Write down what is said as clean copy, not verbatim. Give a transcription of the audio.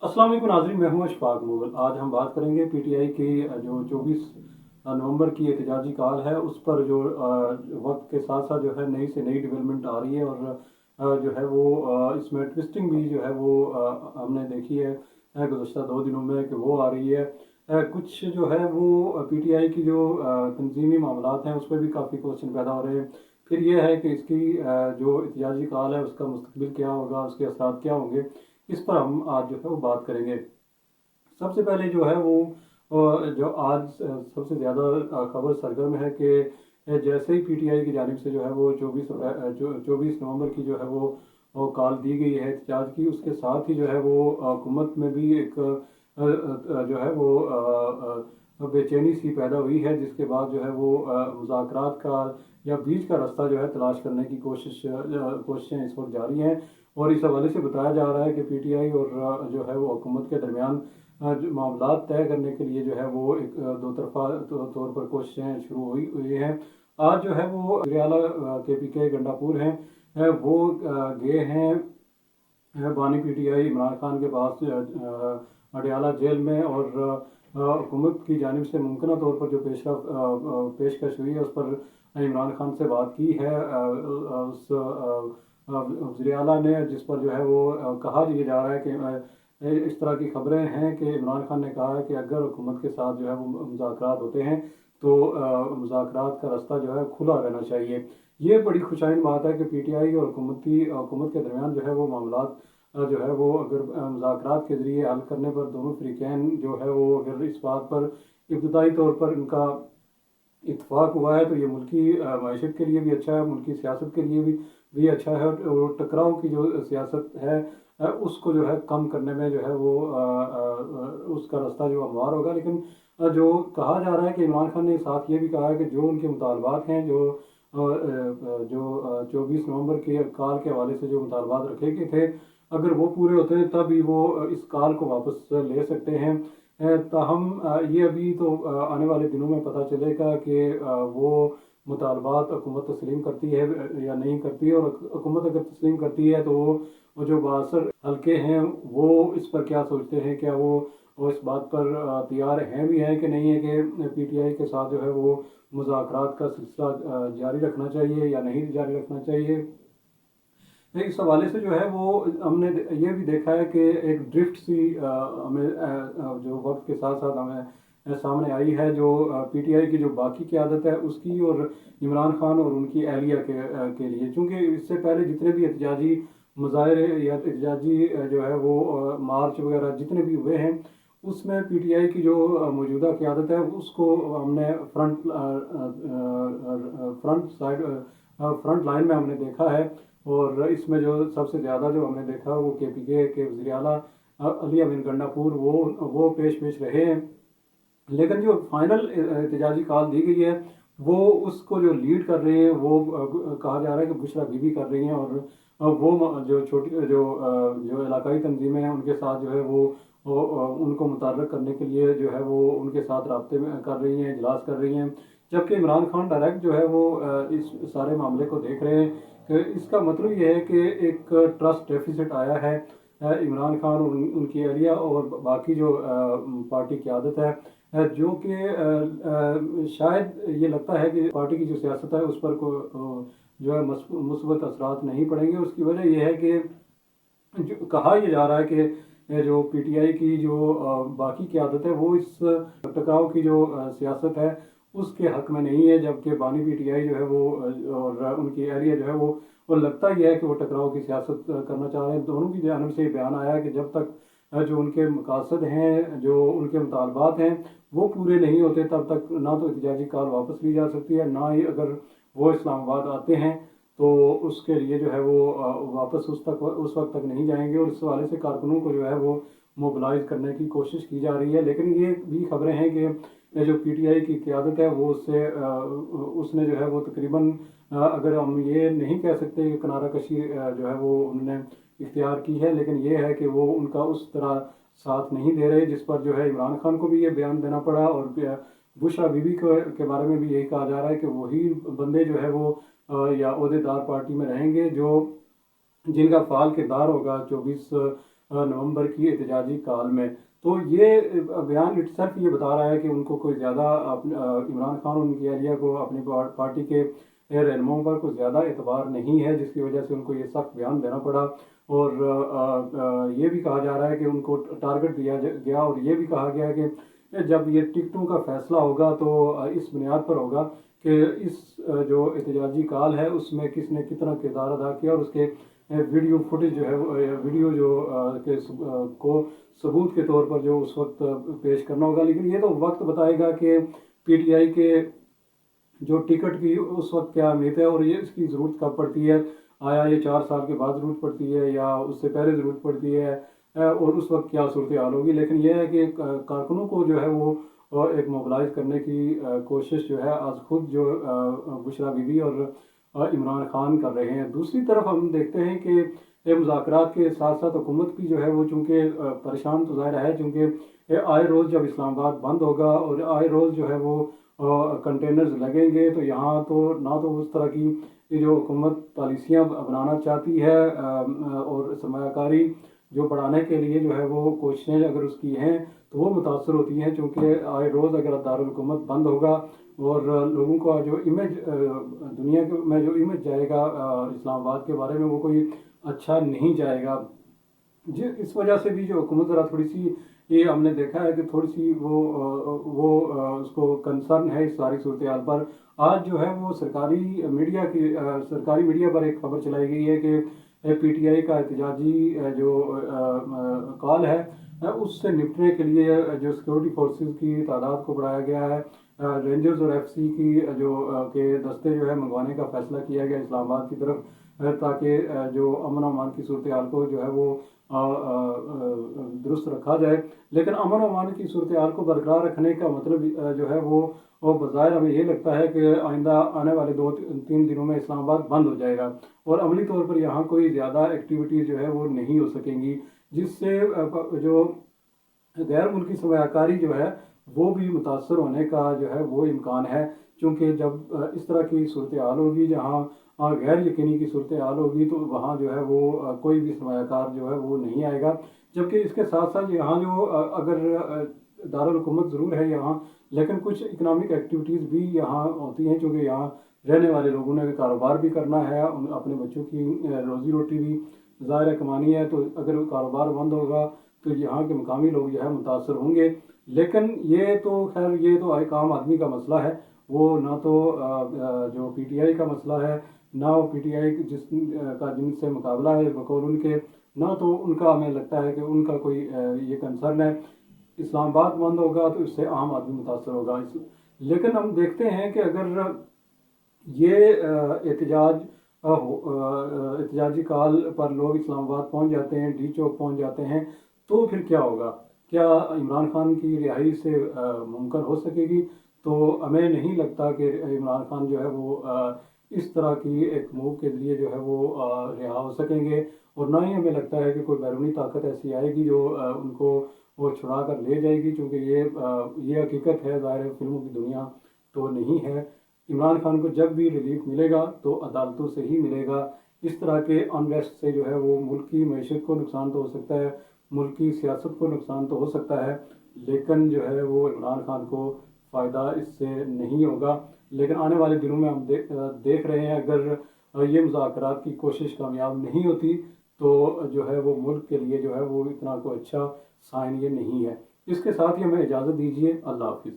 अस्सलाम वालेकुम नाज़रीन, मैं हूं अशफाक मुगल। आज हम बात करेंगे पीटीआई की जो 24 नवंबर की एहतजाजी कॉल है उस पर जो वक्त के साथ साथ जो है नई से नई डेवलपमेंट आ रही है और जो है वो इसमें ट्विस्टिंग भी जो है वो हमने देखी है गुज़श्ता 2 दिनों में कि वो आ रही है। कुछ जो है वो पीटीआई की जो तंजीमी मामलात हैं उस पर भी काफ़ी क्वेश्चन पैदा हो रहे हैं। फिर ये है कि इसकी जो एहतजाजी कॉल है उसका मुस्तकबिल क्या होगा, उसके असरात क्या होंगे, इस पर हम आज जो है वो बात करेंगे। सबसे पहले जो है वो जो आज सबसे ज़्यादा खबर सरगर्म है कि जैसे ही पीटीआई की जानिब से जो है वो 24 नवंबर की जो है वो कॉल दी गई है एहतजाज की, उसके साथ ही जो है वो हुकूमत में भी एक जो है वो बेचैनी सी पैदा हुई है, जिसके बाद जो है वो मुज़ाकरात का या बीच का रास्ता जो है तलाश करने की कोशिशें इस वक्त जारी हैं। और इस हवाले से बताया जा रहा है कि पीटीआई और जो है वो हुकूमत के दरमियान जो मामलात तय करने के लिए जो है वो एक दो तरफा तौर पर कोशिशें शुरू हुई हैं। आज जो है वो वज़ीर-ए-आला केपीके गंडापुर हैं, वो गए हैं बानी पीटीआई इमरान खान के पास अडयाला जेल में, और हुकूमत की जानिब से मुमकिन तौर पर जो पेशकश हुई है उस पर इमरान खान से बात की है उस वज़ीर आला ने, जिस पर जो है वो कहा यह जा रहा है कि इस तरह की खबरें हैं कि इमरान खान ने कहा है कि अगर हुकूमत के साथ जो है वो मुज़ाकरात होते हैं तो मुज़ाकरात का रास्ता जो है खुला रहना चाहिए। ये बड़ी खुशाइन बात है कि पीटीआई और हुकूमत के दरमियान जो है वो मामलात जो है वो अगर मुज़ाकरात के ज़रिए हल करने पर दोनों फ्रीकैन जो है वो अगर इस बात पर इब्तदाई तौर पर इनका इत्तेफाक हुआ है तो ये मुल्की मईशत के लिए भी अच्छा है, मुल्की सियासत के लिए भी अच्छा है। और टकराव की जो सियासत है उसको जो है कम करने में जो है वो उसका रास्ता जो हमवार होगा। लेकिन जो कहा जा रहा है कि इमरान खान ने साथ ये भी कहा है कि जो उनके मुतालबात हैं, जो 24 नवंबर के कॉल के हवाले से जो मुतालबात रखे गए थे, अगर वो पूरे होते हैं तभी वो इस कॉल को वापस ले सकते हैं। ताहम ये अभी तो आने वाले दिनों में पता चलेगा कि वो मुतालबात हुकूमत तस्लीम करती है या नहीं करती है। और हुकूमत अगर तस्लीम करती है तो वो जो बासर हल्के हैं वो इस पर क्या सोचते हैं, क्या वो इस बात पर तैयार हैं भी हैं कि नहीं है कि पीटीआई के साथ जो है वो मुज़ाकरात का सिलसिला जारी रखना चाहिए या नहीं जारी रखना चाहिए। इस हवाले से जो है वो हमने ये भी देखा है कि एक ड्रिफ्ट सी हमें जो वक्त के साथ साथ हमें सामने आई है, जो पीटीआई की जो बाकी क़यादत है उसकी और इमरान खान और उनकी अहलिया के लिए। चूँकि इससे पहले जितने भी एहतजाजी मुज़ाहरे या एहतजाजी जो है वो मार्च वगैरह जितने भी हुए हैं, उसमें पीटीआई की जो मौजूदा क़यादत है उसको हमने फ्रंट लाइन में हमने देखा है। और इसमें जो सबसे ज़्यादा जो हमने देखा वो केपीके के वज़ीर आला अली अमीन गंडापुर वो पेश रहे हैं। लेकिन जो फाइनल एहतजाजी कॉल दी गई है वो उसको जो लीड कर रहे हैं वो कहा जा रहा है कि बुशरा बीबी कर रही हैं। और वो जो छोटी जो इलाकाई तंजीमें हैं उनके साथ जो है वो उनको मुतहर्रिक करने के लिए जो है वो उनके साथ राब्ते में कर रही हैं, इजलास कर रही हैं। जबकि इमरान खान डायरेक्ट जो है वो इस सारे मामले को देख रहे हैं कि इसका मतलब ये है कि एक ट्रस्ट डेफिसिट आया है इमरान खान और उनकी अहलिया और बाकी जो पार्टी की आदत है, जो कि शायद ये लगता है कि पार्टी की जो सियासत है उस पर जो है मुस्बत असरात नहीं पड़ेंगे। उसकी वजह यह है कि जो कहा यह जा रहा है कि जो पीटीआई की जो बाकी की आदत है वो इस टकराव की जो सियासत है उसके हक में नहीं है, जबकि बानी पीटीआई जो है वो और उनकी एरिया जो है वो और लगता ही है कि वो टकराव की सियासत करना चाह रहे हैं। दोनों की जानब से बयान आया है कि जब तक जो उनके मकासद हैं, जो उनके मुतालबात हैं वो पूरे नहीं होते तब तक ना तो एहतजाजी कॉल वापस ली जा सकती है, ना ही अगर वो इस्लामाबाद आते हैं तो उसके लिए जो है वो वापस उस वक्त तक नहीं जाएंगे। और इस हवाले से कारकुनों को जो है वो मोबिलाइज करने की कोशिश की जा रही है। लेकिन ये भी खबरें हैं कि जो पीटीआई की क़यादत है वो उसने जो है वो तकरीबन अगर हम ये नहीं कह सकते कि किनारा कशी जो है वो उन्होंने इख्तियार की है, लेकिन ये है कि वो उनका उस तरह साथ नहीं दे रहे, जिस पर जो है इमरान खान को भी ये बयान देना पड़ा। और बुशरा बीबी के बारे में भी यही कहा जा रहा है कि वही बंदे जो है वो या ओहदेदार पार्टी में रहेंगे जो जिनका फ़ाल किरदार होगा 24 نومبر کی احتجاجی کال میں۔ تو یہ بیان اٹ سیلف یہ بتا رہا ہے کہ ان کو کوئی زیادہ عمران خان اور ان کی اہلیہ کو اپنی پارٹی کے رہنماؤں پر کوئی زیادہ اعتبار نہیں ہے، جس کی وجہ سے ان کو یہ سخت بیان دینا پڑا۔ اور یہ بھی کہا جا رہا ہے کہ ان کو ٹارگٹ دیا گیا، اور یہ بھی کہا گیا کہ جب یہ ٹکٹوں کا فیصلہ ہوگا تو اس بنیاد پر ہوگا کہ اس جو احتجاجی کال ہے اس میں کس نے کتنا کردار ادا کیا، اور اس کے ویڈیو فوٹیج جو ہے ویڈیو کو ثبوت کے طور پر جو اس وقت پیش کرنا ہوگا۔ لیکن یہ تو وقت بتائے گا کہ پی ٹی آئی کے جو ٹکٹ کی اس وقت کیا اہمیت ہے، اور یہ اس کی ضرورت کب پڑتی ہے۔ آیا یہ 4 سال کے بعد ضرورت پڑتی ہے یا اس سے پہلے ضرورت پڑتی ہے، اور اس وقت کیا صورتحال ہوگی۔ لیکن یہ ہے کہ کارکنوں کو جو ہے وہ ایک موبلائز کرنے کی کوشش جو ہے آج خود جو بشریٰ بی بی اور عمران خان کر رہے ہیں۔ دوسری طرف ہم دیکھتے ہیں کہ مذاکرات کے ساتھ ساتھ حکومت بھی جو ہے وہ چونکہ پریشان تو ظاہر ہے، چونکہ آئے روز جب اسلام آباد بند ہوگا اور آئے روز جو ہے وہ کنٹینرز لگیں گے، تو یہاں تو نہ تو اس طرح کی جو حکومت پالیسیاں بنانا چاہتی ہے اور سرمایہ کاری جو بڑھانے کے لیے جو ہے وہ کوششیں اگر اس کی ہیں تو وہ متاثر ہوتی ہیں، چونکہ آئے روز اگر دارالحکومت بند ہوگا اور لوگوں کا جو امیج دنیا میں جو امیج جائے گا اسلام آباد کے بارے میں وہ کوئی اچھا نہیں جائے گا۔ اس وجہ سے بھی جو حکومت ذرا تھوڑی سی یہ ہم نے دیکھا ہے کہ تھوڑی سی وہ اس کو کنسرن ہے اس ساری صورتحال پر۔ آج جو ہے وہ سرکاری میڈیا پر ایک خبر چلائی گئی ہے کہ پی ٹی آئی کا احتجاجی جو کال ہے اس سے نپٹنے کے لیے جو سیکورٹی فورسز کی تعداد کو بڑھایا گیا ہے، رینجرز اور ایف سی کی کے دستے جو ہے منگوانے کا فیصلہ کیا گیا اسلام آباد کی طرف، تاکہ جو امن و امان کی صورتحال کو جو ہے وہ درست رکھا جائے۔ لیکن امن و امان کی صورتحال کو برقرار رکھنے کا مطلب جو ہے وہ بظاہر ہمیں یہ لگتا ہے کہ آئندہ آنے والے 2-3 دنوں میں اسلام آباد بند ہو جائے گا، اور عملی طور پر یہاں کوئی زیادہ ایکٹیویٹیز جو ہے وہ نہیں ہو سکیں گی، جس سے جو غیر ملکی سرمایہ کاری جو ہے وہ بھی متاثر ہونے کا جو ہے وہ امکان ہے، چونکہ جب اس طرح کی صورتحال ہوگی جہاں غیر یقینی کی صورتحال ہوگی تو وہاں جو ہے وہ کوئی بھی سرمایہ کار جو ہے وہ نہیں آئے گا۔ جبکہ اس کے ساتھ ساتھ یہاں جو اگر دارالحکومت ضرور ہے یہاں، لیکن کچھ اکنامک ایکٹیویٹیز بھی یہاں ہوتی ہیں، چونکہ یہاں رہنے والے لوگوں نے کاروبار بھی کرنا ہے، اپنے بچوں کی روزی روٹی بھی ظاہر ہے کمانی ہے، تو اگر کاروبار بند ہوگا تو یہاں کے مقامی لوگ جو ہے متاثر ہوں گے۔ لیکن یہ تو خیر یہ تو ایک عام آدمی کا مسئلہ ہے، وہ نہ تو جو پی ٹی آئی کا مسئلہ ہے، نہ وہ پی ٹی آئی جن سے مقابلہ ہے بقول ان کے، نہ تو ان کا ہمیں لگتا ہے کہ ان کا کوئی یہ کنسرن ہے۔ اسلام آباد بند ہوگا تو اس سے عام آدمی متاثر ہوگا۔ لیکن ہم دیکھتے ہیں کہ اگر یہ احتجاجی کال پر لوگ اسلام آباد پہنچ جاتے ہیں، ڈی چوک پہنچ جاتے ہیں، تو پھر کیا ہوگا؟ کیا عمران خان کی رہائی سے ممکن ہو سکے گی؟ تو ہمیں نہیں لگتا کہ عمران خان جو ہے وہ اس طرح کی ایک موو کے ذریعے جو ہے وہ رہا ہو سکیں گے، اور نہ ہی ہمیں لگتا ہے کہ کوئی بیرونی طاقت ایسی آئے گی جو ان کو وہ چھڑا کر لے جائے گی، چونکہ یہ حقیقت ہے، ظاہر فلموں کی دنیا تو نہیں ہے۔ عمران خان کو جب بھی ریلیف ملے گا تو عدالتوں سے ہی ملے گا۔ اس طرح کے انریسٹ سے جو ہے وہ ملک کی معیشت کو نقصان تو ہو سکتا ہے، ملک کی سیاست کو نقصان تو ہو سکتا ہے، لیکن جو ہے وہ عمران خان کو فائدہ اس سے نہیں ہوگا۔ لیکن آنے والے دنوں میں ہم دیکھ رہے ہیں اگر یہ مذاکرات کی کوشش کامیاب نہیں ہوتی تو جو ہے وہ ملک کے لیے جو ہے وہ اتنا کوئی اچھا سائن یہ نہیں ہے۔ اس کے ساتھ ہی ہمیں اجازت دیجیے، اللہ حافظ۔